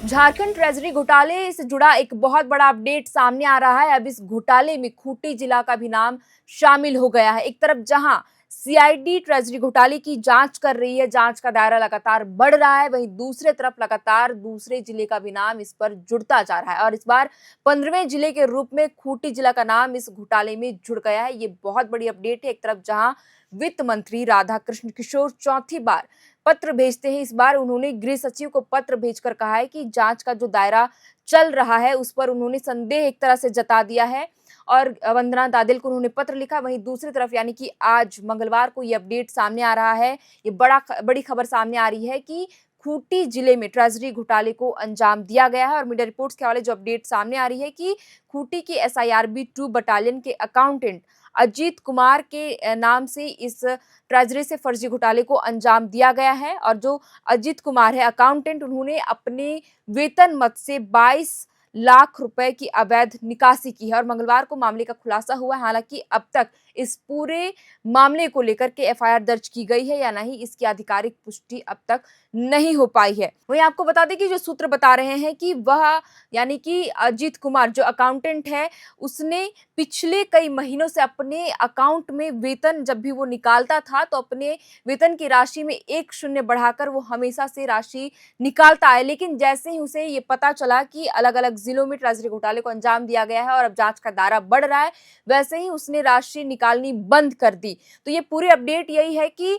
Jharkhand treasury घोटाले से जुड़ा एक बहुत बड़ा अपडेट सामने आ रहा है। अब इस घोटाले में खूंटी जिला का भी नाम शामिल हो गया है। एक तरफ जहां सीआईडी ट्रेजरी घोटाले की जांच कर रही है, जांच का दायरा लगातार बढ़ रहा है, वहीं दूसरे तरफ लगातार दूसरे जिले का भी नाम इस पर जुड़ता जा रहा है और इस बार 15वें जिले के रूप में खूंटी जिला का नाम इस घोटाले में जुड़ गया है। ये बहुत बड़ी अपडेट है। एक तरफ जहां वित्त मंत्री राधाकृष्ण किशोर चौथी बार पत्र भेजते हैं, इस बार उन्होंने गृह सचिव को पत्र भेजकर कहा है कि जांच का जो दायरा चल रहा है उस पर उन्होंने संदेह एक तरह से जता दिया है और वंदना दादेल को उन्होंने पत्र लिखा। वहीं दूसरी तरफ यानी कि आज मंगलवार को ये अपडेट सामने आ रहा है, ये बड़ी खबर सामने आ रही है कि खूंटी जिले में ट्रेजरी घोटाले को अंजाम दिया गया है और मीडिया रिपोर्ट्स के हवाले जो अपडेट सामने आ रही है कि खूंटी के SIRB 2 बटालियन के अकाउंटेंट अजीत कुमार के नाम से इस ट्रेजरी से फर्जी घोटाले को अंजाम दिया गया है और जो अजीत कुमार है अकाउंटेंट, उन्होंने अपने वेतन मद से 22 लाख रुपए की अवैध निकासी की है और मंगलवार को मामले का खुलासा हुआ है। हालांकि अब तक इस पूरे मामले को लेकर के FIR दर्ज की गई है या नहीं, इसकी आधिकारिक पुष्टि अब तक नहीं हो पाई है। वहीं आपको बता दें कि जो सूत्र बता रहे हैं कि वह यानी कि अजीत कुमार जो अकाउंटेंट है, उसने पिछले कई महीनों से अपने अकाउंट में वेतन जब भी वो निकालता था तो अपने वेतन की राशि में 1 शून्य बढ़ाकर वो हमेशा से राशि निकालता है। लेकिन जैसे ही उसे ये पता चला कि अलग-अलग जिलों में ट्रेजरी घोटाले को अंजाम दिया गया है और अब जांच का दायरा बढ़ रहा है, वैसे ही उसने राशि निकालनी बंद कर दी। तो ये पूरी अपडेट यही है कि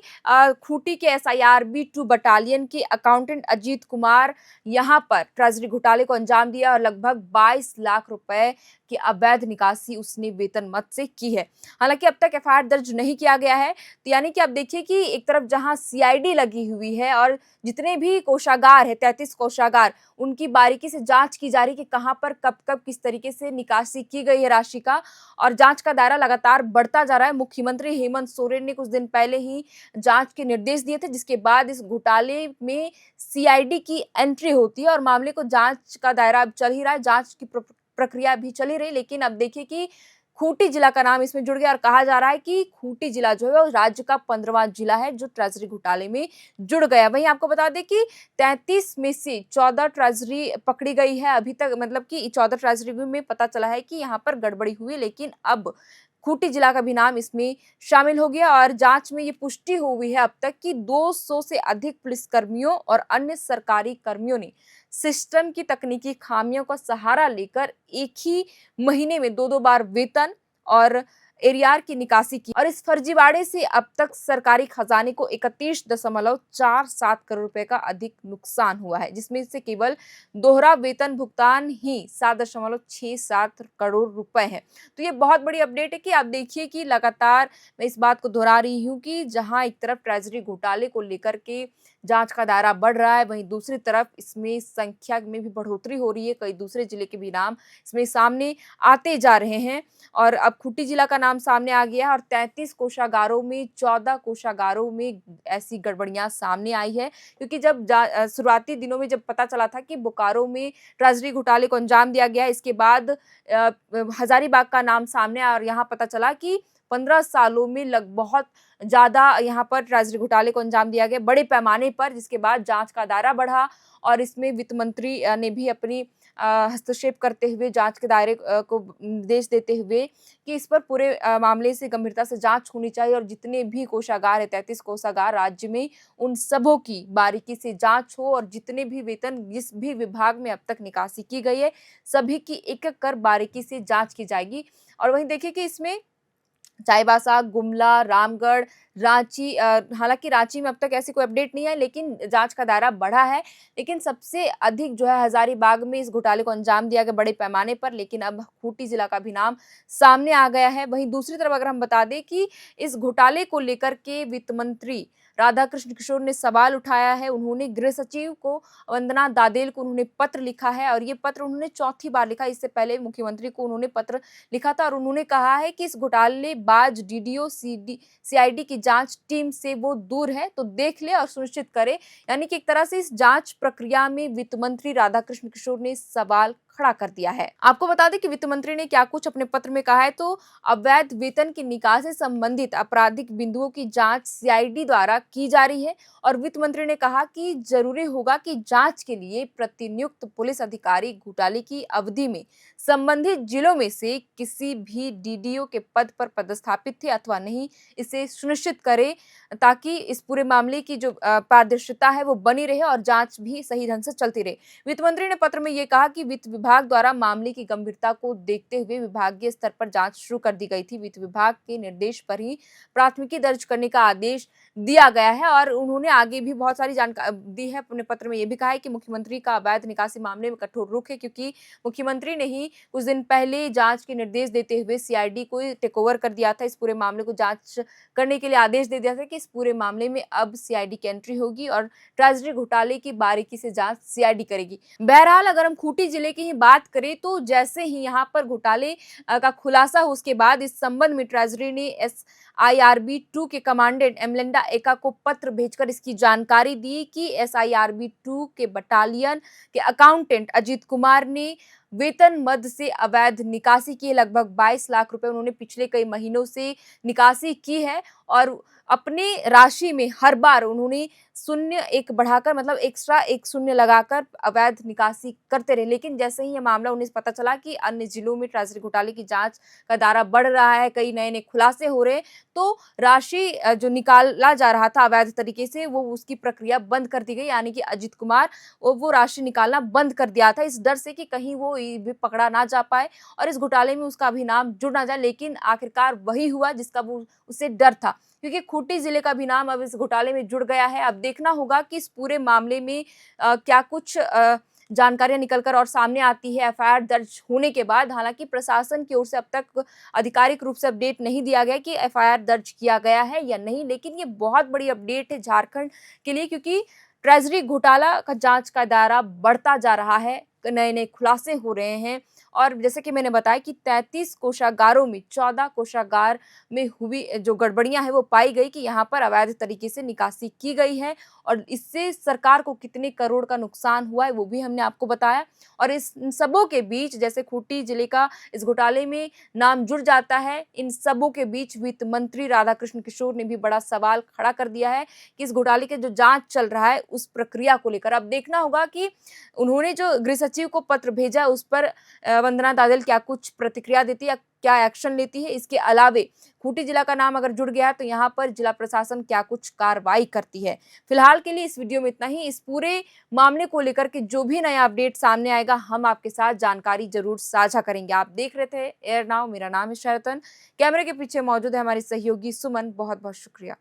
खूंटी के SIRB 2 बटालियन के अकाउंटेंट अजीत कुमार यहाँ पर ट्रेजरी घोटाले को अंजाम दिया और लगभग 22 लाख रुपए की अवैध निकासी उसने वेतन मद से की है। हालांकि अब तक FIR दर्ज नहीं किया गया है। तो यानी कि आप देखिए कि एक तरफ जहां CID लगी हुई है और जितने भी कोषागार है 33 कोषागार, उनकी बारीकी से जांच की जा रही है कि कहां पर कब किस तरीके से निकासी की गई है राशि का और जांच का दायरा लगातार बढ़ता जा रहा है। मुख्यमंत्री हेमंत सोरेन ने कुछ दिन पहले ही जांच के निर्देश दिए थे, जिसके बाद इस घोटाले में CID की एंट्री होती है और मामले को जांच का दायरा अब चल ही रहा है, जांच की प्रक्रिया भी चली रही। लेकिन अब देखिए कि खूंटी जिला का नाम इसमें जुड़ गया और कहा जा रहा है कि खूंटी जिला जो है वो राज्य का 15वां जिला है जो ट्रेजरी घोटाले में जुड़ गया। वहीं आपको बता दें कि 33 में से 14 ट्रेजरी पकड़ी गई है अभी तक, मतलब कि 14 ट्रेजरी में पता चला है कि यहाँ पर गड़बड़ी हुई, लेकिन अब खूंटी जिला का भी नाम इसमें शामिल हो गया और जांच में ये पुष्टि हुई है अब तक कि 200 से अधिक पुलिसकर्मियों और अन्य सरकारी कर्मियों ने सिस्टम की तकनीकी खामियों का सहारा लेकर एक ही महीने में 2-2 बार वेतन और एरियार की निकासी की और इस फर्जीवाड़े से अब तक सरकारी खजाने को 31.47 करोड़ रुपए का अधिक नुकसान हुआ है, जिसमें से केवल दोहरा वेतन भुगतान ही 7.67 करोड़ रुपए है। तो ये बहुत बड़ी अपडेट है कि आप देखिए कि लगातार मैं इस बात को दोहरा रही हूँ कि जहां एक तरफ ट्रेजरी घोटाले को लेकर के जांच का दायरा बढ़ रहा है, वहीं दूसरी तरफ इसमें संख्या में भी बढ़ोतरी हो रही है। कई दूसरे जिले के भी नाम इसमें सामने आते जा रहे हैं और अब खूंटी जिला का नाम सामने आ गया है और 33 कोषागारों में 14 कोषागारों में ऐसी गड़बड़ियां सामने आई है, क्योंकि जब शुरुआती दिनों में जब पता चला था कि बोकारो में ट्रेजरी घोटाले को अंजाम दिया गया, इसके बाद हजारीबाग का नाम सामने आया और यहाँ पता चला कि 15 सालों में बहुत ज्यादा यहाँ पर ट्रेजरी घोटाले को अंजाम दिया गया बड़े पैमाने पर, जिसके बाद जांच का दायरा बढ़ा और इसमें वित्त मंत्री ने भी अपनी हस्तक्षेप करते हुए जांच के दायरे को निर्देश देते हुए कि इस पर पूरे मामले से गंभीरता से जांच होनी चाहिए और जितने भी कोषागार है 33 कोषागार राज्य में, उन सबों की बारीकी से जांच हो और जितने भी वेतन जिस भी विभाग में अब तक निकासी की गई है सभी की एक-एक कर बारीकी से जांच की जाएगी। और वहीं देखिए कि इसमें चाईबासा, गुमला, रामगढ़, रांची, हालांकि रांची में अब तक ऐसी कोई अपडेट नहीं है, लेकिन जांच का दायरा बढ़ा है। लेकिन सबसे अधिक जो है हजारीबाग में इस घोटाले को अंजाम दिया गया बड़े पैमाने पर, लेकिन अब खूंटी जिला का भी नाम सामने आ गया है। वहीं दूसरी तरफ अगर हम बता दें कि इस घोटाले को लेकर के वित्त मंत्री राधाकृष्ण किशोर ने सवाल उठाया है। उन्होंने गृह सचिव को वंदना दादेल को उन्होंने पत्र लिखा है और ये पत्र उन्होंने चौथी बार लिखा। इससे पहले मुख्यमंत्री को उन्होंने पत्र लिखा था और उन्होंने कहा है कि इस घोटालेबाज DDO CID की जांच टीम से वो दूर है, तो देख ले और सुनिश्चित करे। यानी कि एक तरह से इस जांच प्रक्रिया में वित्त मंत्री राधाकृष्ण किशोर ने सवाल खड़ा कर दिया है। आपको बता दें कि वित्त मंत्री ने क्या कुछ अपने पत्र में कहा है, तो अवैध वेतन की निकासी से संबंधित आपराधिक बिंदुओं की जांच सीआईडी द्वारा की जा रही है और वित्त मंत्री ने कहा कि जरूरी होगा कि जांच के लिए प्रतिनियुक्त पुलिस अधिकारी घोटाले की अवधि में संबंधित जिलों में से किसी भी डीडीओ के पद पर पदस्थापित थे अथवा नहीं, इसे सुनिश्चित करे ताकि इस पूरे मामले की जो पारदर्शिता है वो बनी रहे और जांच भी सही ढंग से चलती रहे। वित्त मंत्री ने पत्र में ये कहा कि वित्त विभाग द्वारा मामले की गंभीरता को देखते हुए विभागीय स्तर पर जांच शुरू कर दी गई थी। वित्त विभाग के निर्देश पर ही प्राथमिकी दर्ज करने का आदेश दिया गया है और उन्होंने आगे भी बहुत सारी जानकारी दी है। अपने पत्र में ये भी कहा है कि मुख्यमंत्री का अवैध निकासी मामले में कठोर रुख है, क्योंकि मुख्यमंत्री ने ही कुछ दिन पहले जांच के निर्देश देते हुए सीआईडी को टेक ओवर कर दिया था। इस पूरे मामले को जांच करने के लिए आदेश दे दिया था कि इस पूरे मामले में अब सीआईडी की एंट्री होगी और ट्रेजरी घोटाले की बारीकी से जांच सीआईडी करेगी। बहरहाल अगर हम खूंटी जिले की ही बात करें तो जैसे ही यहाँ पर घोटाले का खुलासा हो उसके बाद इस संबंध में ट्रेजरी ने SIRB 2 के कमांडेंट एमलेंडा एका को पत्र भेजकर इसकी जानकारी दी कि SIRB 2 के बटालियन के अकाउंटेंट अजीत कुमार ने वेतन मद से अवैध निकासी की लगभग 22 लाख रुपए उन्होंने पिछले कई महीनों से निकासी की है और अपने राशि में हर बार उन्होंने शून्य एक बढ़ाकर मतलब एक्स्ट्रा एक शून्य लगाकर अवैध निकासी करते रहे। लेकिन जैसे ही ये मामला उन्हें पता चला कि अन्य जिलों में ट्रेजरी घोटाले की जांच का दायरा बढ़ रहा है, कई नए खुलासे हो रहे हैं, तो राशि जो निकाला जा रहा था अवैध तरीके से वो उसकी प्रक्रिया बंद कर दी गई। यानी कि अजीत कुमार वो राशि निकालना बंद कर दिया था इस डर से कि कहीं वो भी पकड़ा ना जा पाए और इस घोटाले में उसका भी नाम जुड़ ना जाए। लेकिन आखिरकार वही हुआ जिसका वो उसे डर था, क्योंकि खूंटी जिले का भी नाम अब इस घोटाले में जुड़ गया है। अब देखना होगा कि इस पूरे मामले में क्या कुछ जानकारियां निकलकर और सामने आती है एफआईआर दर्ज होने के बाद। हालांकि प्रशासन की ओर से अब तक आधिकारिक रूप से अपडेट नहीं दिया गया कि एफआईआर दर्ज किया गया है या नहीं, लेकिन ये बहुत बड़ी अपडेट है झारखंड के लिए, क्योंकि ट्रेजरी घोटाला का जांच का दायरा बढ़ता जा रहा है, नए खुलासे हो रहे हैं और जैसे कि मैंने बताया कि 33 कोषागारों में 14 कोषागार में हुई जो गड़बड़ियां हैं वो पाई गई कि यहाँ पर अवैध तरीके से निकासी की गई है और इससे सरकार को कितने करोड़ का नुकसान हुआ है वो भी हमने आपको बताया। और इन सबों के बीच जैसे खूंटी जिले का इस घोटाले में नाम जुड़ जाता है, इन सबों के बीच वित्त मंत्री राधाकृष्ण किशोर ने भी बड़ा सवाल खड़ा कर दिया है कि इस घोटाले के जो जांच चल रहा है उस प्रक्रिया को लेकर। अब देखना होगा कि उन्होंने जो गृह सचिव को पत्र भेजा उस पर वंदना दादेल क्या कुछ प्रतिक्रिया देती है, क्या एक्शन लेती है। इसके अलावे खूंटी जिला का नाम अगर जुड़ गया तो यहाँ पर जिला प्रशासन क्या कुछ कार्रवाई करती है। फिलहाल के लिए इस वीडियो में इतना ही। इस पूरे मामले को लेकर के जो भी नया अपडेट सामने आएगा हम आपके साथ जानकारी जरूर साझा करेंगे। आप देख रहे थे एयर नाउ, मेरा नाम है शरतन, कैमरे के पीछे मौजूद है हमारी सहयोगी सुमन। बहुत बहुत शुक्रिया।